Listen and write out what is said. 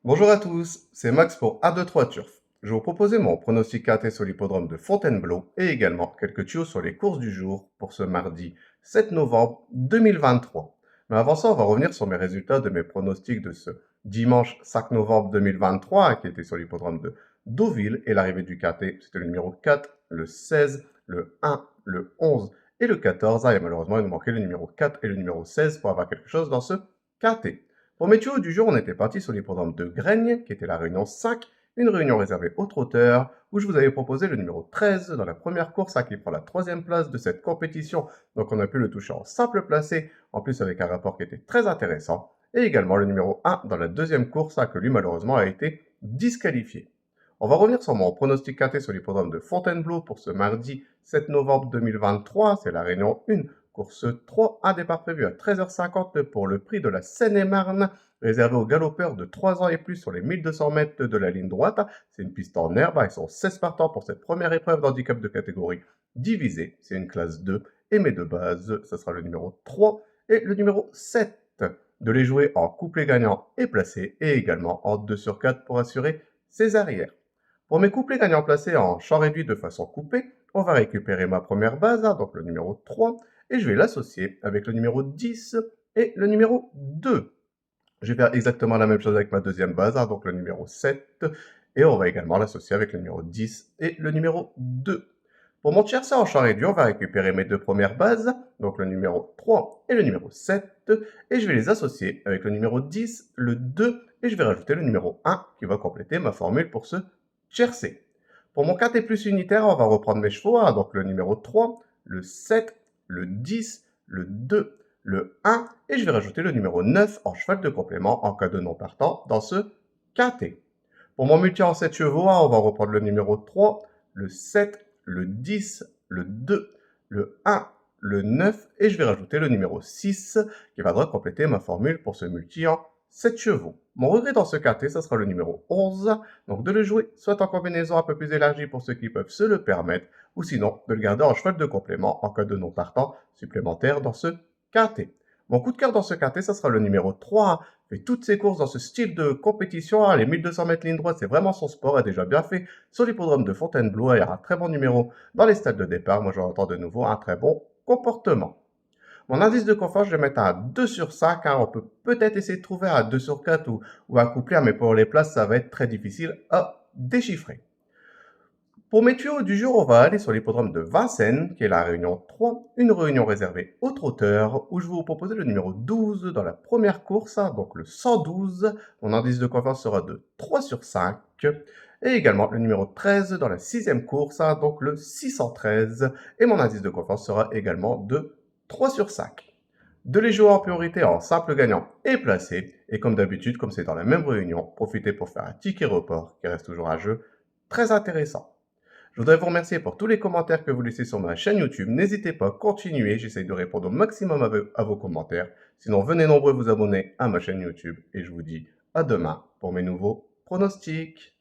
Bonjour à tous, c'est Max pour A23 Turf. Je vais vous proposer mon pronostic KT sur l'hippodrome de Fontainebleau et également quelques tuyaux sur les courses du jour pour ce mardi 7 novembre 2023. Mais avant ça, on va revenir sur mes résultats de mes pronostics de ce dimanche 5 novembre 2023 qui était sur l'hippodrome de Deauville et l'arrivée du KT, c'était le numéro 4, le 16, le 1, le 11 et le 14. Et malheureusement, il nous manquait le numéro 4 et le numéro 16 pour avoir quelque chose dans ce KT. Pour mes tuyaux du jour, on était parti sur l'hippodrome de Graigne, qui était la réunion 5, une réunion réservée aux trotteurs, où je vous avais proposé le numéro 13 dans la première course, qui prend la troisième place de cette compétition. Donc on a pu le toucher en simple placé, en plus avec un rapport qui était très intéressant. Et également le numéro 1 dans la deuxième course, que lui malheureusement a été disqualifié. On va revenir sur mon pronostic KT sur l'hippodrome de Fontainebleau pour ce mardi 7 novembre 2023. C'est la réunion 1, course 3, un départ prévu à 13h50 pour le prix de la Seine-et-Marne, réservé aux galopeurs de 3 ans et plus sur les 1200 mètres de la ligne droite. C'est une piste en herbe, ils sont 16 partants pour cette première épreuve d'handicap de catégorie divisée. C'est une classe 2 et mes deux bases, ce sera le numéro 3 et le numéro 7. De les jouer en couplet gagnant et placé et également en 2 sur 4 pour assurer ses arrières. Pour mes couplets gagnants placés en champ réduit de façon coupée, on va récupérer ma première base, donc le numéro 3, et je vais l'associer avec le numéro 10 et le numéro 2. Je vais faire exactement la même chose avec ma deuxième base, donc le numéro 7, et on va également l'associer avec le numéro 10 et le numéro 2. Pour mon tiercé en champ réduit, on va récupérer mes deux premières bases, donc le numéro 3 et le numéro 7, et je vais les associer avec le numéro 10, le 2, et je vais rajouter le numéro 1 qui va compléter ma formule pour ce tiercé. Pour mon quintet plus unitaire, on va reprendre mes chevaux, donc le numéro 3, le 7, le 10, le 2, le 1, et je vais rajouter le numéro 9 en cheval de complément en cas de non partant dans ce quintet. Pour mon multi en 7 chevaux, on va reprendre le numéro 3, le 7, le 10, le 2, le 1, le 9, et je vais rajouter le numéro 6 qui viendra compléter ma formule pour ce multi en 7 chevaux. Mon regret dans ce quintet, ça sera le numéro 11, donc de le jouer soit en combinaison un peu plus élargie pour ceux qui peuvent se le permettre, ou sinon de le garder en cheval de complément en cas de non partant supplémentaire dans ce quintet. Mon coup de cœur dans ce quintet, ça sera le numéro 3, fait toutes ses courses dans ce style de compétition, les 1200 mètres ligne droite, c'est vraiment son sport, a déjà bien fait sur l'hippodrome de Fontainebleau, il y aura un très bon numéro dans les stades de départ, moi j'entends de nouveau un très bon comportement. Mon indice de confort, je vais mettre à 2 sur 5, on peut peut-être essayer de trouver à 2 sur 4 ou un couplet, mais pour les places, ça va être très difficile à déchiffrer. Pour mes tuyaux du jour, on va aller sur l'hippodrome de Vincennes, qui est la réunion 3, une réunion réservée aux trotteurs, où je vais vous proposer le numéro 12 dans la première course, donc le 112. Mon indice de confiance sera de 3 sur 5. Et également le numéro 13 dans la sixième course, donc le 613. Et mon indice de confiance sera également de 3 sur 5. De les jouer en priorité en simple gagnant et placé. Et comme d'habitude, comme c'est dans la même réunion, profitez pour faire un ticket report, qui reste toujours un jeu très intéressant. Je voudrais vous remercier pour tous les commentaires que vous laissez sur ma chaîne YouTube. N'hésitez pas à continuer, j'essaye de répondre au maximum à vos commentaires. Sinon, venez nombreux vous abonner à ma chaîne YouTube et je vous dis à demain pour mes nouveaux pronostics.